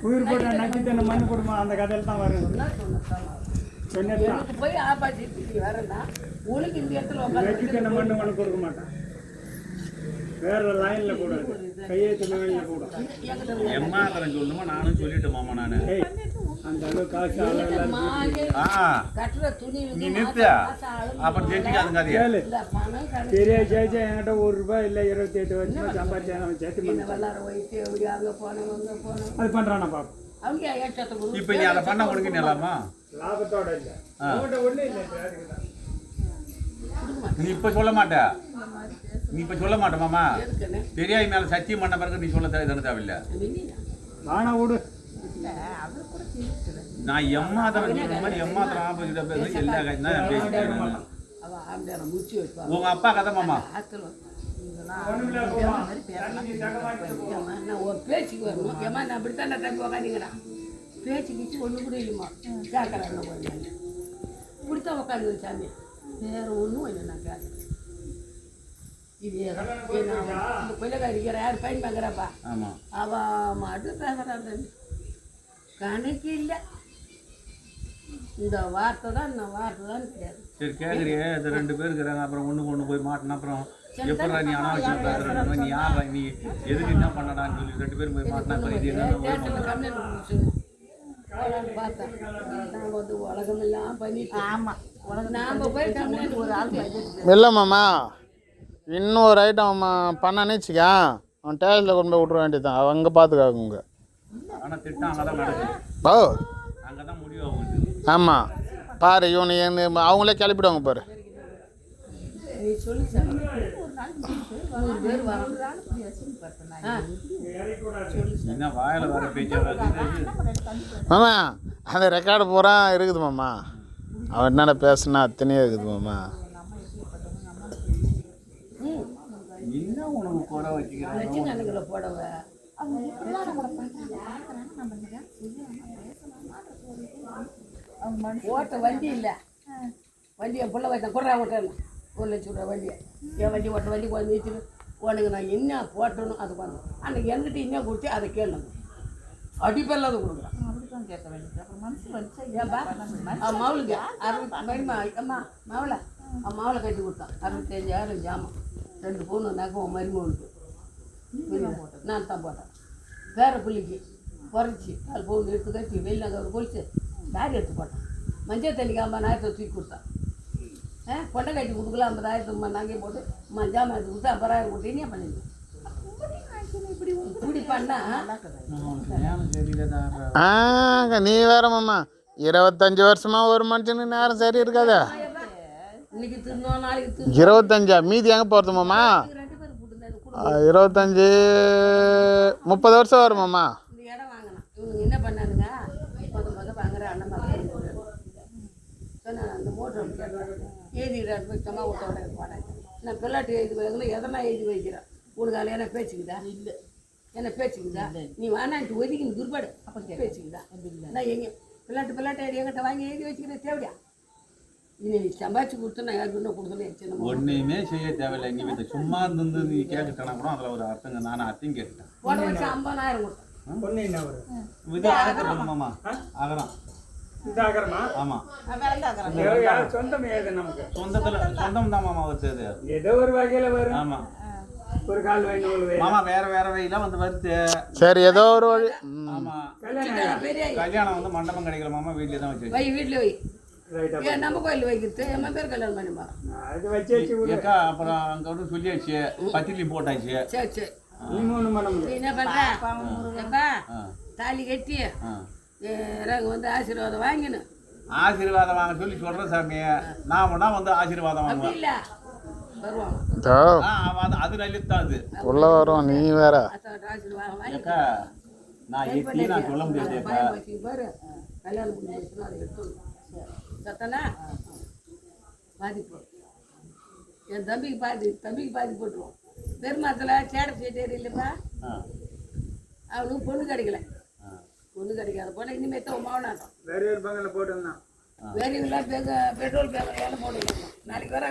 உயிர் போட்ட நக்கி தண்ணி மண்ணு கொடுமா அந்த கதையில் தான் வரும். எனக்கு போய் ஆபாசிட்டு வரேன்னா உனக்கு இந்த இடத்துல நக்கி தண்ணி மண்ணு மண்ணு கொடுக்க மாட்டேன். வேற லைன்ல கூட கையெழுத்து லைன்ல கூட எம்மாத்திரம் சொல்லுமா நானும் சொல்லிட்டோமாமா நானு அந்த அளவு காசு கட்டுற துணி நீ நிறுத்தியா அப்புறம் ஜெயிச்சுக்காதுங்க அது பெரிய ஜெயிச்சா என்கிட்ட ₹1 இல்லை 28 வருஷமா சம்பாதிச்சா சேர்த்து அது பண்றானா பாப்பா இப்ப நீ அதை பண்ண உனக்கு நிலாமா லாபத்தோட இல்லை ஒண்ணு இல்லை. நீ இப்ப சொல்ல மாட்ட நீ இப்ப சொல்ல மாட்ட மாமா பெரியாய் மேல சத்தியம் பண்ண பிறகு நீ சொல்ல தேவையில்லை வானா விடு. நான் எம்மாத்திரம் சொல்ற மாதிரி எம்மாத்திரம் ஆப்போசிட்டா பேசுறேன் எல்லா கட்சி தான் பேசிட்டேன். உங்க அப்பா கதை மாமா பேச்சுக்கு வரணும் ஏமா நான் அப்படித்தான் தம்பி உக்காந்துங்கிறான் பேச்சுக்கிச்சு ஒன்று கூட இல்லைம்மா கேட்கறேன் என்ன பண்ணாங்க இப்படித்தான் உக்காந்து சாமி வேற ஒன்றும் இல்லை நான் கேட்குறேன். இது இந்த கொள்ளக்காரிக்கிற யார் பையன் பார்க்குறாப்பா அவள் மட்டும் பேசுகிறான் தம்பி கணக்கு இல்லை. இந்த வார்த்தை தான் கிடையாது. சரி கேட்குறியே இது 2 பேர் இருக்கிறாங்க அப்புறம் ஒன்று போய் மாட்டினா அப்புறம் எப்படா நீ அனாவசியம் பேசுற நீ யாரா நீ எதுக்கு என்ன பண்ணடான்னு சொல்லி 2 பேரும் போய் மாட்டினா அப்புறம் இது என்ன பார்த்தேன் நான் வந்து உலகமெல்லாம் பண்ணிட்டு ஆமாம் நாம் போய் கம்ப்ளைண்ட் ஒரு ஆள் இல்லைம்மாம்மா இன்னொரு ஐட்டம் பண்ணானே வச்சுக்க அவன் டேஜில் கொண்டு போய் விட்ற வேண்டியதான் அங்கே பார்த்துக்காங்க. ஆனால் திட்டம் அங்கே தான் நடக்குது. ஓ அங்கே தான் முடிவாகும். ஆமாம் பாரு இவனு அவங்களே கிளப்பிடுவாங்க பாரு. மாமா அந்த ரெக்கார்டு பூரா இருக்குது மாமா அவன் என்னடா பேசுனா அத்தனையே இருக்குது மாமா. ஓட்ட வண்டி இல்லை வண்டியை புள்ள வைத்தேன் குறா ஓட்டேன் ₹1,00,000 வண்டியை என் வண்டி ஓட்ட வண்டி குழந்தை வச்சுட்டு உனக்கு நான் என்ன போட்டணும் அது பண்ணணும் அன்றைக்கி என்கிட்ட என்ன கொடுத்து அதை கேளுங்க அடிப்பெல்லாம் அது கொடுக்குறேன் மவுளுக்கு 60 அம்மா மவளை மவளை கட்டி கொடுத்தான் 65,000 ஜாமான் 2 பவுன் நகம் மருமகளுக்கு நான் தான் போட்டேன். வேறு பிள்ளைக்கு குறைச்சி 4 பவுன் எடுத்து கட்டி வெளிநகர் பொழிச்சு பேக் எடுத்து போட்டேன். மஞ்சள் தண்ணிக்கு 50,000 தூக்கி கொடுத்தான். கொண்டை கட்டி கொடுக்கல 50,000 நகையை போட்டு ஜாமான் எடுத்து கொடுத்து 50,000 கொடுத்து என்ன பண்ணிருக்கேன் இப்படி பண்ணா நீ வேற மாமா 25 வருஷமா ஒரு மனுஷனுக்கு நேரம் சரி இருக்காதா? இன்னைக்கு திருந்தோம் நாளைக்கு 25 மீதி எங்கே போகிறது மாமா? 25 30 வருஷம் வரும் மாமா. இந்த இடம் வாங்கினான் இவனுங்க என்ன பண்ணானுங்க வாங்குற அண்ணன் சொன்ன அந்த மோட்டர் எழுதிக்கிறாரு போய் சும்மா விட்ட உடனே போனேன் நான் பிள்ளாட்டு எழுதி வைக்கல எதனா எழுதி வைக்கிறேன் உனக்கு அதில் என்ன பேச்சுக்குதா இல்லை என்ன பேச்சுக்குதா நீ வேணான்ட்டு ஒதுக்கின்னு துர்பாடு அப்போ பேச்சுக்குதா நான் எங்கே பிள்ளாட்டு எங்கிட்ட வாங்கி எழுதி வச்சுக்கிறேன் தேவையா இனி நீ சம்பாதிச்சு கொடுத்து நான் யாருக்கு இன்னும் கொடுக்கணும் ஒன்றுமே செய்ய தேவையில்லை எங்கள் வீட்டை சும்மா இருந்து நீ கேட்டுட்டேன்னா கூட அதில் ஒரு அர்த்தங்க நான் அர்த்தம் கேட்டுட்டேன் போட வச்சு 50,000 கொடுத்தேன் இது அகரம் மாமா அகரம் ஆமா சொந்தம் தான் மாமா வருது ஏதோ ஒரு வகையில வரும். ஆமா ஒரு கால் வாங்கி மாமா வேற வகையெல்லாம் வந்து வருது. சரி ஏதோ ஒரு வழி. ஆமா கல்யாணம் வந்து மண்டபம் கிடைக்கல மாமா வீட்லயே தான் வச்சு வை வீட்ல வை நம்ம கோயில் வைக்கிறது எம்ம பேர் கல்யாணம் பண்ணிமா அது வச்சு ஏக்கா அப்புறம் அங்க வந்து சொல்லியாச்சு பத்திரிக்கை போட்டாச்சு. சரி சரி நீ என்ன பண்ற தாலி கட்டி வந்து ஆசீர்வாதம் வாங்கினேன். ஆசீர்வாதம் வாங்க சொல்லி சொல்றேன் சாமி நான் வந்து ஆசீர்வாதம் வாங்குவேன் இல்ல வருவாங்க அது நல்லதான் அது உள்ள வரும் நீ வேற ஏக்கா நான் எத்தி நான் சொல்ல முடியாது பாரு கல்யாணம் பண்ணி வச்சுனா அதை எடுத்து சத்தனா பாதிப்பு என் தம்பிக்கு பாதி போட்டுருவோம். பெருமாத்தில் சேடை சேட்டேரி இல்லைப்பா அவனுக்கு பொண்ணு கிடைக்கல பொண்ணு கிடைக்காத போனால் இனிமேல் தான் மாவனாட்டம் வேற ஒரு பங்கில் போட்டோம்னா வேற பெட்ரோல் பேங்கில் வேலை போடணும் நாளைக்கு வராங்க.